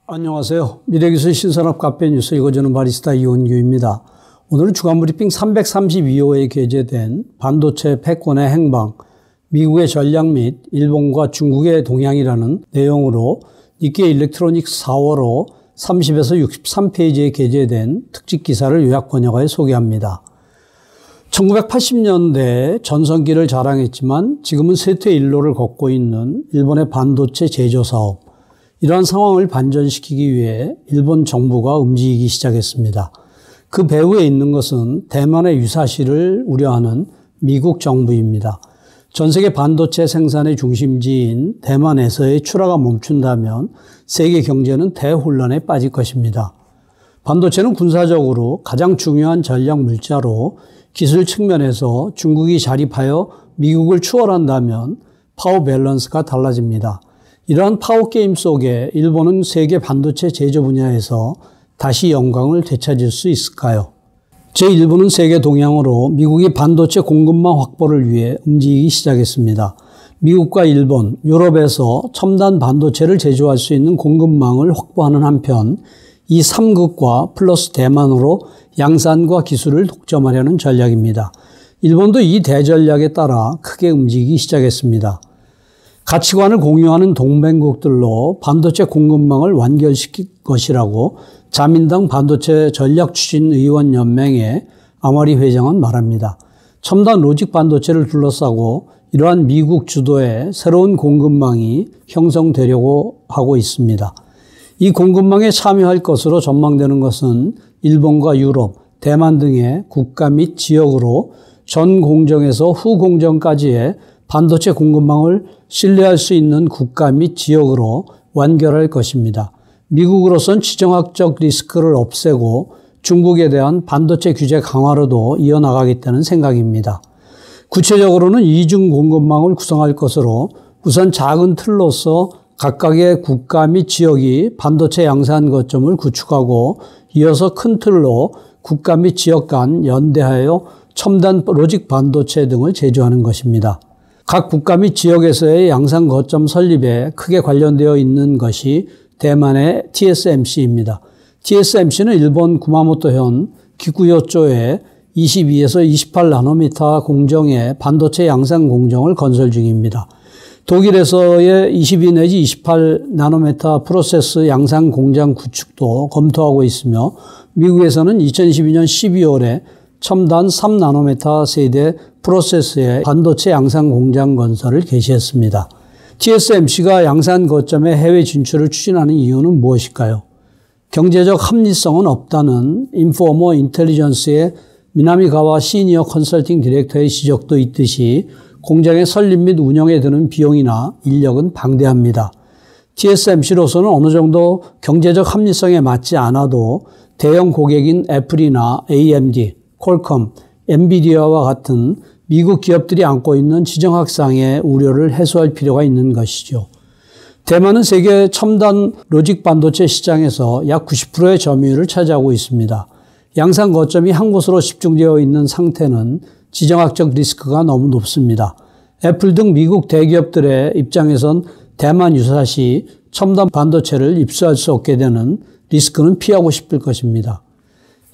안녕하세요. 미래기술 신산업 카페뉴스 읽어주는 바리스타 이원규입니다. 오늘은 주간브리핑 332호에 게재된 반도체 패권의 행방, 미국의 전략 및 일본과 중국의 동향이라는 내용으로 니케이 일렉트로닉스 4월호 30에서 63페이지에 게재된 특집 기사를 요약 번역하여 소개합니다. 1980년대에 전성기를 자랑했지만 지금은 쇠퇴의 일로를 걷고 있는 일본의 반도체 제조 사업, 이러한 상황을 반전시키기 위해 일본 정부가 움직이기 시작했습니다. 그 배후에 있는 것은 대만의 유사시를 우려하는 미국 정부입니다. 전 세계 반도체 생산의 중심지인 대만에서의 출하가 멈춘다면 세계 경제는 대혼란에 빠질 것입니다. 반도체는 군사적으로 가장 중요한 전략 물자로 기술 측면에서 중국이 자립하여 미국을 추월한다면 파워 밸런스가 달라집니다. 이러한 파워게임 속에 일본은 세계 반도체 제조 분야에서 다시 영광을 되찾을 수 있을까요? 제1부는 세계 동향으로 미국이 반도체 공급망 확보를 위해 움직이기 시작했습니다. 미국과 일본, 유럽에서 첨단 반도체를 제조할 수 있는 공급망을 확보하는 한편 이 3국과 플러스 대만으로 양산과 기술을 독점하려는 전략입니다. 일본도 이 대전략에 따라 크게 움직이기 시작했습니다. 가치관을 공유하는 동맹국들로 반도체 공급망을 완결시킬 것이라고 자민당 반도체 전략추진의원연맹의 아마리 회장은 말합니다. 첨단 로직 반도체를 둘러싸고 이러한 미국 주도의 새로운 공급망이 형성되려고 하고 있습니다. 이 공급망에 참여할 것으로 전망되는 것은 일본과 유럽, 대만 등의 국가 및 지역으로 전 공정에서 후 공정까지의 반도체 공급망을 신뢰할 수 있는 국가 및 지역으로 완결할 것입니다. 미국으로선 지정학적 리스크를 없애고 중국에 대한 반도체 규제 강화로도 이어나가겠다는 생각입니다. 구체적으로는 이중 공급망을 구성할 것으로 우선 작은 틀로서 각각의 국가 및 지역이 반도체 양산 거점을 구축하고 이어서 큰 틀로 국가 및 지역 간 연대하여 첨단 로직 반도체 등을 제조하는 것입니다. 각 국가 및 지역에서의 양산 거점 설립에 크게 관련되어 있는 것이 대만의 TSMC입니다. TSMC는 일본 구마모토현 기쿠요조에 22에서 28나노미터 공정의 반도체 양산 공정을 건설 중입니다. 독일에서의 22 내지 28나노미터 프로세스 양산 공장 구축도 검토하고 있으며 미국에서는 2012년 12월에 첨단 3나노미터 세대 프로세스의 반도체 양산 공장 건설을 개시했습니다. TSMC가 양산 거점의 해외 진출을 추진하는 이유는 무엇일까요? 경제적 합리성은 없다는 인포머 인텔리전스의 미나미가와 시니어 컨설팅 디렉터의 지적도 있듯이 공장의 설립 및 운영에 드는 비용이나 인력은 방대합니다. TSMC로서는 어느 정도 경제적 합리성에 맞지 않아도 대형 고객인 애플이나 AMD, 퀄컴, 엔비디아와 같은 미국 기업들이 안고 있는 지정학상의 우려를 해소할 필요가 있는 것이죠. 대만은 세계 첨단 로직 반도체 시장에서 약 90%의 점유율을 차지하고 있습니다. 양산 거점이 한 곳으로 집중되어 있는 상태는 지정학적 리스크가 너무 높습니다. 애플 등 미국 대기업들의 입장에선 대만 유사시 첨단 반도체를 입수할 수 없게 되는 리스크는 피하고 싶을 것입니다.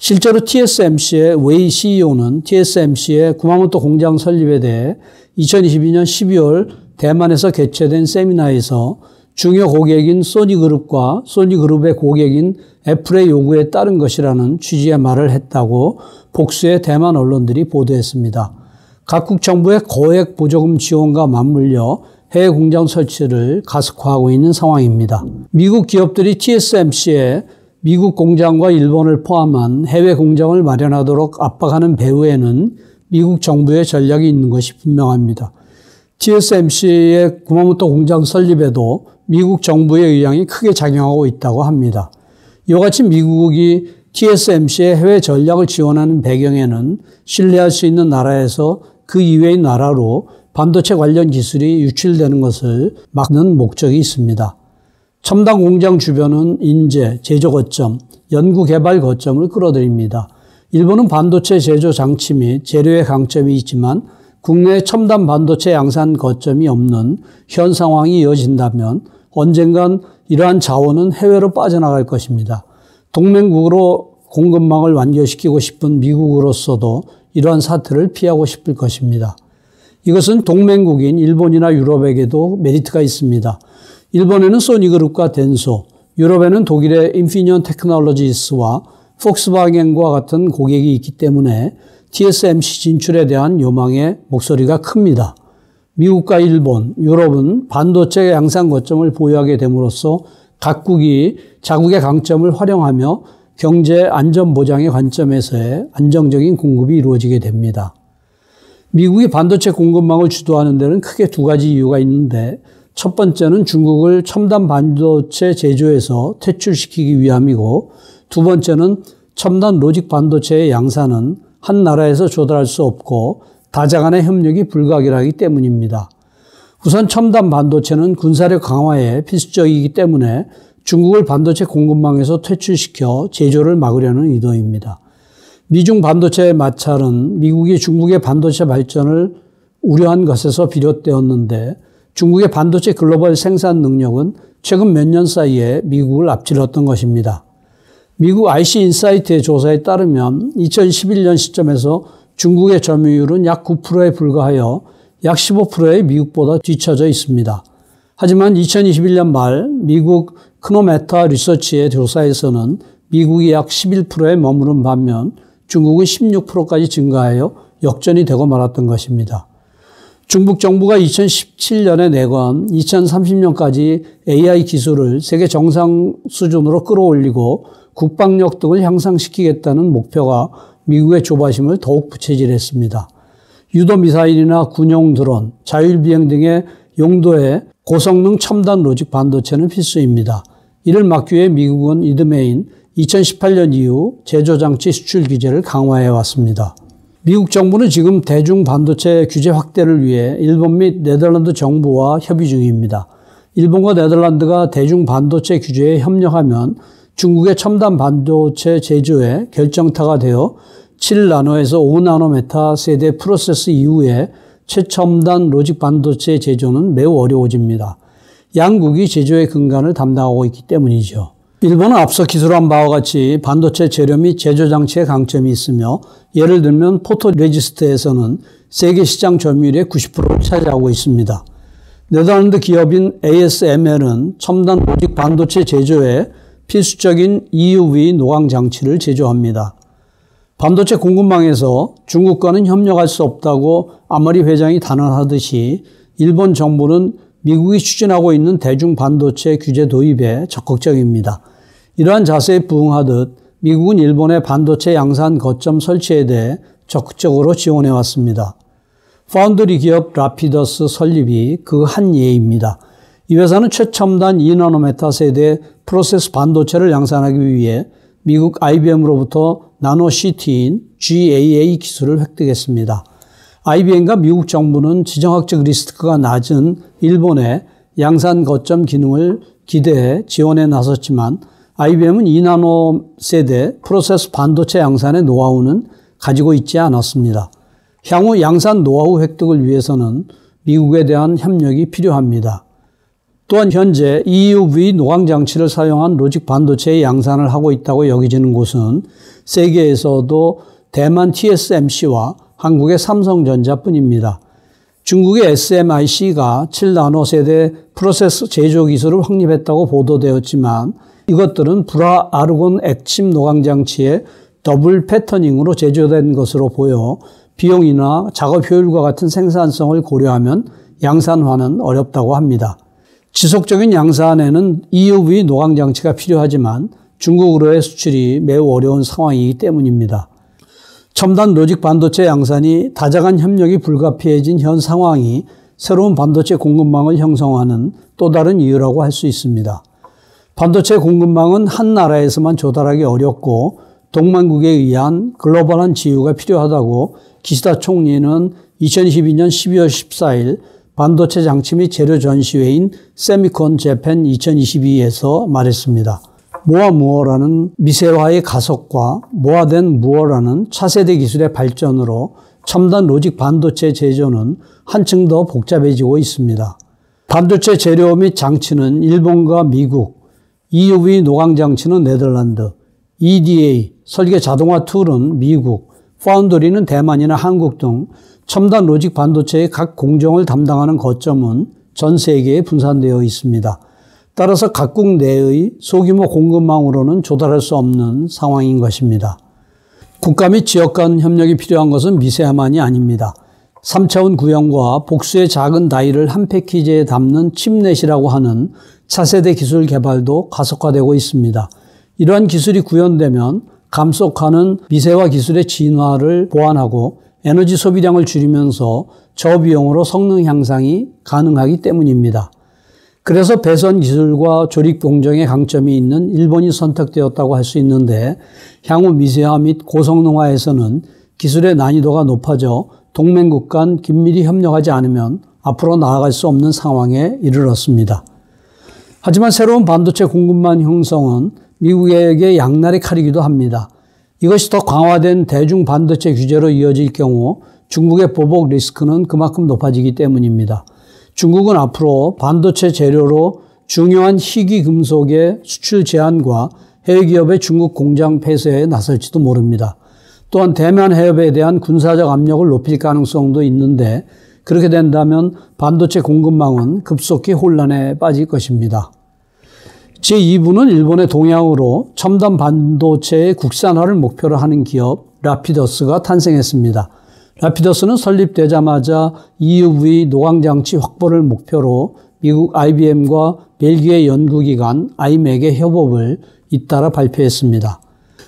실제로 TSMC의 웨이 CEO는 TSMC의 구마모토 공장 설립에 대해 2022년 12월 대만에서 개최된 세미나에서 중요 고객인 소니그룹과 소니그룹의 고객인 애플의 요구에 따른 것이라는 취지의 말을 했다고 복수의 대만 언론들이 보도했습니다. 각국 정부의 거액 보조금 지원과 맞물려 해외 공장 설치를 가속화하고 있는 상황입니다. 미국 기업들이 TSMC의 미국 공장과 일본을 포함한 해외 공장을 마련하도록 압박하는 배후에는 미국 정부의 전략이 있는 것이 분명합니다. TSMC의 구마모토 공장 설립에도 미국 정부의 의향이 크게 작용하고 있다고 합니다. 이와 같이 미국이 TSMC의 해외 전략을 지원하는 배경에는 신뢰할 수 있는 나라에서 그 이외의 나라로 반도체 관련 기술이 유출되는 것을 막는 목적이 있습니다. 첨단 공장 주변은 인재, 제조 거점, 연구 개발 거점을 끌어들입니다. 일본은 반도체 제조 장치 및 재료의 강점이 있지만 국내 첨단 반도체 양산 거점이 없는 현 상황이 이어진다면 언젠간 이러한 자원은 해외로 빠져나갈 것입니다. 동맹국으로 공급망을 완결시키고 싶은 미국으로서도 이러한 사태를 피하고 싶을 것입니다. 이것은 동맹국인 일본이나 유럽에게도 메리트가 있습니다. 일본에는 소니그룹과 덴소, 유럽에는 독일의 인피니언 테크놀로지스와 폭스바겐과 같은 고객이 있기 때문에 TSMC 진출에 대한 요망의 목소리가 큽니다. 미국과 일본, 유럽은 반도체 양산 거점을 보유하게 됨으로써 각국이 자국의 강점을 활용하며 경제 안전 보장의 관점에서의 안정적인 공급이 이루어지게 됩니다. 미국이 반도체 공급망을 주도하는 데는 크게 두 가지 이유가 있는데 첫 번째는 중국을 첨단 반도체 제조에서 퇴출시키기 위함이고 두 번째는 첨단 로직 반도체의 양산은 한 나라에서 조달할 수 없고 다자 간의 협력이 불가결하기 때문입니다. 우선 첨단 반도체는 군사력 강화에 필수적이기 때문에 중국을 반도체 공급망에서 퇴출시켜 제조를 막으려는 의도입니다. 미중 반도체 마찰은 미국이 중국의 반도체 발전을 우려한 것에서 비롯되었는데 중국의 반도체 글로벌 생산 능력은 최근 몇 년 사이에 미국을 앞질렀던 것입니다. 미국 IC인사이트의 조사에 따르면 2011년 시점에서 중국의 점유율은 약 9%에 불과하여 약 15%의 미국보다 뒤처져 있습니다. 하지만 2021년 말 미국 크노메타 리서치의 조사에서는 미국이 약 11%에 머무른 반면 중국은 16%까지 증가하여 역전이 되고 말았던 것입니다. 중국 정부가 2017년에 내건 2030년까지 AI 기술을 세계 정상 수준으로 끌어올리고 국방력 등을 향상시키겠다는 목표가 미국의 조바심을 더욱 부채질했습니다. 유도미사일이나 군용 드론, 자율비행 등의 용도의 고성능 첨단 로직 반도체는 필수입니다. 이를 막기 위해 미국은 이듬해인 2018년 이후 제조장치 수출 규제를 강화해 왔습니다. 미국 정부는 지금 대중 반도체 규제 확대를 위해 일본 및 네덜란드 정부와 협의 중입니다. 일본과 네덜란드가 대중 반도체 규제에 협력하면 중국의 첨단 반도체 제조에 결정타가 되어 7나노에서 5나노메타 세대 프로세스 이후에 최첨단 로직 반도체 제조는 매우 어려워집니다. 양국이 제조의 근간을 담당하고 있기 때문이죠. 일본은 앞서 기술한 바와 같이 반도체 재료 및 제조 장치에 강점이 있으며 예를 들면 포토레지스트에서는 세계 시장 점유율의 90%를 차지하고 있습니다. 네덜란드 기업인 ASML은 첨단 로직 반도체 제조에 필수적인 EUV 노광 장치를 제조합니다. 반도체 공급망에서 중국과는 협력할 수 없다고 아머리 회장이 단언하듯이 일본 정부는 미국이 추진하고 있는 대중 반도체 규제 도입에 적극적입니다. 이러한 자세에 부응하듯 미국은 일본의 반도체 양산 거점 설치에 대해 적극적으로 지원해 왔습니다. 파운드리 기업 라피더스 설립이 그 한 예입니다. 이 회사는 최첨단 2나노메타 세대 프로세스 반도체를 양산하기 위해 미국 IBM으로부터 나노시티인 GAA 기술을 획득했습니다. IBM과 미국 정부는 지정학적 리스크가 낮은 일본의 양산 거점 기능을 기대해 지원에 나섰지만 IBM은 2나노 세대 프로세스 반도체 양산의 노하우는 가지고 있지 않았습니다. 향후 양산 노하우 획득을 위해서는 미국에 대한 협력이 필요합니다. 또한 현재 EUV 노광 장치를 사용한 로직 반도체의 양산을 하고 있다고 여겨지는 곳은 세계에서도 대만 TSMC와 한국의 삼성전자뿐입니다. 중국의 SMIC가 7나노 세대 프로세스 제조 기술을 확립했다고 보도되었지만 이것들은 불화 아르곤 액침 노광 장치의 더블 패터닝으로 제조된 것으로 보여 비용이나 작업 효율과 같은 생산성을 고려하면 양산화는 어렵다고 합니다. 지속적인 양산에는 EUV 노광 장치가 필요하지만 중국으로의 수출이 매우 어려운 상황이기 때문입니다. 첨단 로직 반도체 양산이 다자 간 협력이 불가피해진 현 상황이 새로운 반도체 공급망을 형성하는 또 다른 이유라고 할 수 있습니다. 반도체 공급망은 한 나라에서만 조달하기 어렵고 동맹국에 의한 글로벌한 지유가 필요하다고 기시다 총리는 2022년 12월 14일 반도체 장치 및 재료 전시회인 세미콘 재팬 2022에서 말했습니다. 모아무어라는 미세화의 가속과 모아된 무어라는 차세대 기술의 발전으로 첨단 로직 반도체 제조는 한층 더 복잡해지고 있습니다. 반도체 재료 및 장치는 일본과 미국, EUV 노광 장치는 네덜란드, EDA, 설계 자동화 툴은 미국, 파운드리는 대만이나 한국 등 첨단 로직 반도체의 각 공정을 담당하는 거점은 전 세계에 분산되어 있습니다. 따라서 각국 내의 소규모 공급망으로는 조달할 수 없는 상황인 것입니다. 국가 및 지역 간 협력이 필요한 것은 미세함만이 아닙니다. 3차원 구형과 복수의 작은 다이를 한 패키지에 담는 칩넷이라고 하는 차세대 기술 개발도 가속화되고 있습니다. 이러한 기술이 구현되면 감속하는 미세화 기술의 진화를 보완하고 에너지 소비량을 줄이면서 저비용으로 성능 향상이 가능하기 때문입니다. 그래서 배선 기술과 조립 공정의 강점이 있는 일본이 선택되었다고 할 수 있는데 향후 미세화 및 고성능화에서는 기술의 난이도가 높아져 동맹국 간 긴밀히 협력하지 않으면 앞으로 나아갈 수 없는 상황에 이르렀습니다. 하지만 새로운 반도체 공급망 형성은 미국에게 양날의 칼이기도 합니다. 이것이 더 강화된 대중 반도체 규제로 이어질 경우 중국의 보복 리스크는 그만큼 높아지기 때문입니다. 중국은 앞으로 반도체 재료로 중요한 희귀 금속의 수출 제한과 해외 기업의 중국 공장 폐쇄에 나설지도 모릅니다. 또한 대만 해협에 대한 군사적 압력을 높일 가능성도 있는데 그렇게 된다면 반도체 공급망은 급속히 혼란에 빠질 것입니다. 제2부는 일본의 동향으로 첨단 반도체의 국산화를 목표로 하는 기업 라피더스가 탄생했습니다. 라피더스는 설립되자마자 EUV 노광장치 확보를 목표로 미국 IBM과 벨기에 연구기관 아이맥의 협업을 잇따라 발표했습니다.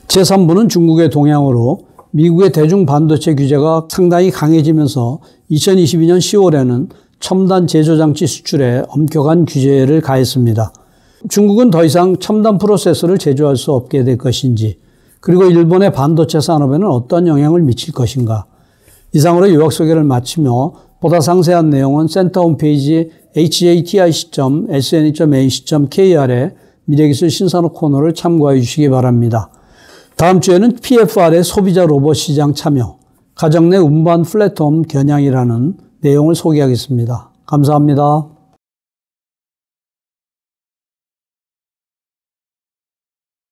제3부는 중국의 동향으로 미국의 대중 반도체 규제가 상당히 강해지면서 2022년 10월에는 첨단 제조장치 수출에 엄격한 규제를 가했습니다. 중국은 더 이상 첨단 프로세서를 제조할 수 없게 될 것인지, 그리고 일본의 반도체 산업에는 어떤 영향을 미칠 것인가. 이상으로 요약 소개를 마치며 보다 상세한 내용은 센터 홈페이지 hati.sne.ac.kr의 미래기술 신산업 코너를 참고해 주시기 바랍니다. 다음 주에는 PFR의 소비자 로봇 시장 참여, 가정 내 운반 플랫폼 겨냥이라는 내용을 소개하겠습니다. 감사합니다.